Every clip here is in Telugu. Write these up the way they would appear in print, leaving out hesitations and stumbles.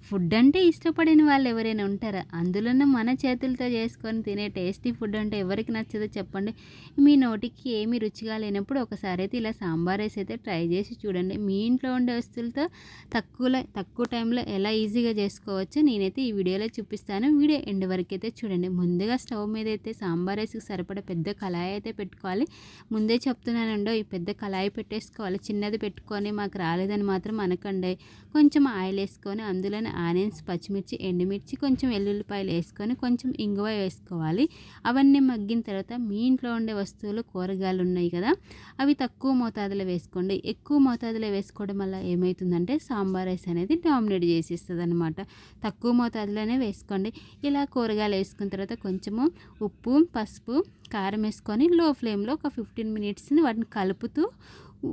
ఫుడ్ అంటే ఇష్టపడని వాళ్ళు ఎవరైనా ఉంటారా? అందులోనూ మన చేతులతో చేసుకొని తినే టేస్టీ ఫుడ్ అంటే ఎవరికి నచ్చదో చెప్పండి. మీ నోటికి ఏమి రుచిగా లేనప్పుడు ఒకసారైతే ఇలా సాంబార్ రైస్ అయితే ట్రై చేసి చూడండి. మీ ఇంట్లో ఉండే వస్తువులతో తక్కువ టైంలో ఎలా ఈజీగా చేసుకోవచ్చో నేనైతే ఈ వీడియోలో చూపిస్తాను. వీడియో ఎండ్ వరకైతే చూడండి. ముందుగా స్టవ్ మీద అయితే సాంబార్ రైస్‌కి సరిపడా పెద్ద కళాయి అయితే పెట్టుకోవాలి. ముందే చెప్తున్నానండోయ్, ఈ పెద్ద కళాయి పెట్టేసుకోవాలి. చిన్నది పెట్టుకొని మాకు రాలేదని మాత్రం అనకండి. కొంచెం ఆయిల్ వేసుకొని అందులోనే ఆనియన్స్, పచ్చిమిర్చి, ఎండుమిర్చి, కొంచెం వెల్లుల్లిపాయలు వేసుకొని కొంచెం ఇంగువ వేసుకోవాలి. అవన్నీ మగ్గిన తర్వాత మీ ఇంట్లో ఉండే వస్తువులు కూరగాయలు ఉన్నాయి కదా, అవి తక్కువ మోతాదులో వేసుకోండి. ఎక్కువ మోతాదులో వేసుకోవడం వల్ల ఏమవుతుందంటే సాంబార్ రైస్ అనేది డామినేట్ చేసేస్తుంది అనమాట. తక్కువ మోతాదులోనే వేసుకోండి. ఇలా కూరగాయలు వేసుకున్న తర్వాత కొంచెము ఉప్పు, పసుపు, కారం వేసుకొని లో ఫ్లేమ్లో ఒక 15 మినిట్స్ని వాటిని కలుపుతూ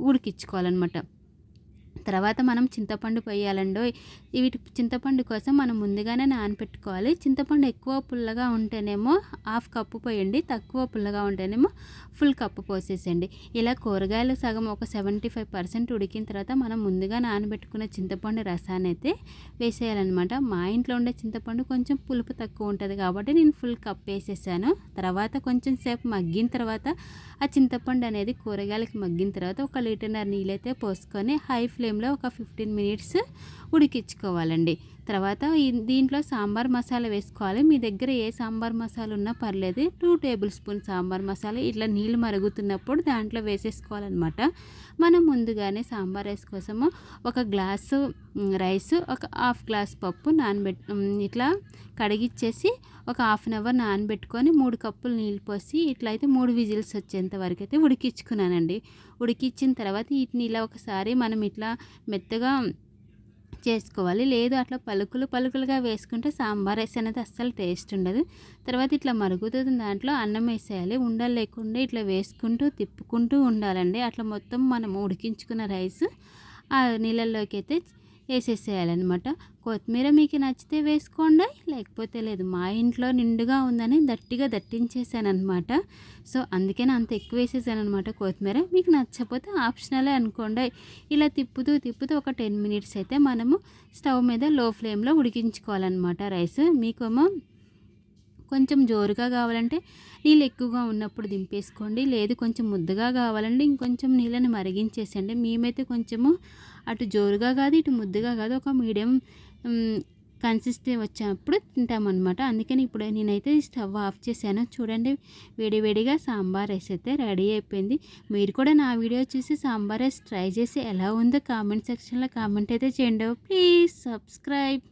ఉడికించుకోవాలన్నమాట. తర్వాత మనం చింతపండు పొయ్యాలండోయ్. చింతపండు కోసం మనం ముందుగానే నానపెట్టుకోవాలి. చింతపండు ఎక్కువ పుల్లగా ఉంటేనేమో హాఫ్ కప్పు పోయండి, తక్కువ పుల్లగా ఉంటేనేమో ఫుల్ కప్పు పోసేసేయండి. ఇలా కూరగాయలు సగం ఒక 75% ఉడికిన తర్వాత మనం ముందుగా నానబెట్టుకున్న చింతపండు రసాన్ని అయితే వేసేయాలన్నమాట. మా ఇంట్లో ఉండే చింతపండు కొంచెం పులుపు తక్కువ ఉంటుంది కాబట్టి నేను ఫుల్ కప్ వేసేసాను. తర్వాత కొంచెం సేపు మగ్గిన తర్వాత ఆ చింతపండు అనేది కూరగాయలకి మగ్గిన తర్వాత 1 లీటర్‌న్నర నీళ్ళైతే పోసుకొని హై ఫ్లేమ్లో ఒక 15 మినిట్స్ ఉడికించుకోవాలండి. తర్వాత దీంట్లో సాంబార్ మసాలా వేసుకోవాలి. మీ దగ్గర ఏ సాంబార్ మసాలా ఉన్నా పర్లేదు. 2 టేబుల్ స్పూన్ సాంబార్ మసాలా ఇట్లా నీళ్ళు మరుగుతున్నప్పుడు దాంట్లో వేసేసుకోవాలన్నమాట. మనం ముందుగానే సాంబార్ రైస్ కోసము ఒక గ్లాసు రైస్, ఒక హాఫ్ గ్లాస్ పప్పు ఇట్లా కడిగిచ్చేసి ఒక హాఫ్ అన్ అవర్ నానబెట్టుకొని 3 కప్పులు నీళ్ళు పోసి ఇట్లయితే 3 విజిల్స్ వచ్చేంత వరకు అయితే ఉడికించుకున్నానండి. ఉడికించిన తర్వాత వీటిని ఇలా ఒకసారి మనం ఇట్లా మెత్తగా చేసుకోవాలి. లేదు అట్లా పలుకులుగా వేసుకుంటే సాంబార్ రైస్ అనేది అస్సలు టేస్ట్ ఉండదు. తర్వాత ఇట్లా మరుగుతున్న దాంట్లో అన్నం వేసేయాలి. ఉండలు లేకుండా ఇట్లా వేసుకుంటూ తిప్పుకుంటూ ఉండాలండి. అట్లా మొత్తం మనం ఉడికించుకున్న రైస్ ఆ నీళ్ళల్లోకి అయితే వేసేసేయాలన్నమాట. కొత్తిమీర మీకు నచ్చితే వేసుకోండి, లేకపోతే లేదు. మా ఇంట్లో నిండుగా ఉందని దట్టించేసానమాట. సో అందుకని అంత ఎక్కువ వేసేసానమాట కొత్తిమీర. మీకు నచ్చకపోతే ఆప్షనలే అనుకోండి. ఇలా తిప్పుతూ ఒక 10 మినిట్స్ అయితే మనము స్టవ్ మీద లో ఫ్లేమ్లో ఉడికించుకోవాలన్నమాట రైస్. మీకేమో కొంచెం జోరుగా కావాలంటే నీళ్ళు ఎక్కువగా ఉన్నప్పుడు దింపేసుకోండి. లేదు కొంచెం ముద్దగా కావాలంటే ఇంకొంచెం నీళ్ళని మరిగించేసేయండి. మేమైతే కొంచెము అటు జోరుగా కాదు, ఇటు ముద్దగా కాదు, ఒక మీడియం కన్సిస్టెన్సీ వచ్చినప్పుడు తింటామన్నమాట. అందుకని ఇప్పుడు నేనైతే స్టవ్ ఆఫ్ చేశాను. చూడండి, వేడివేడిగా సాంబార్ రైస్ అయితే రెడీ అయిపోయింది. మీరు కూడా నా వీడియో చూసి సాంబార్ రైస్ ట్రై చేసి ఎలా ఉందో కామెంట్ సెక్షన్లో కామెంట్ అయితే చేయండి. Please subscribe.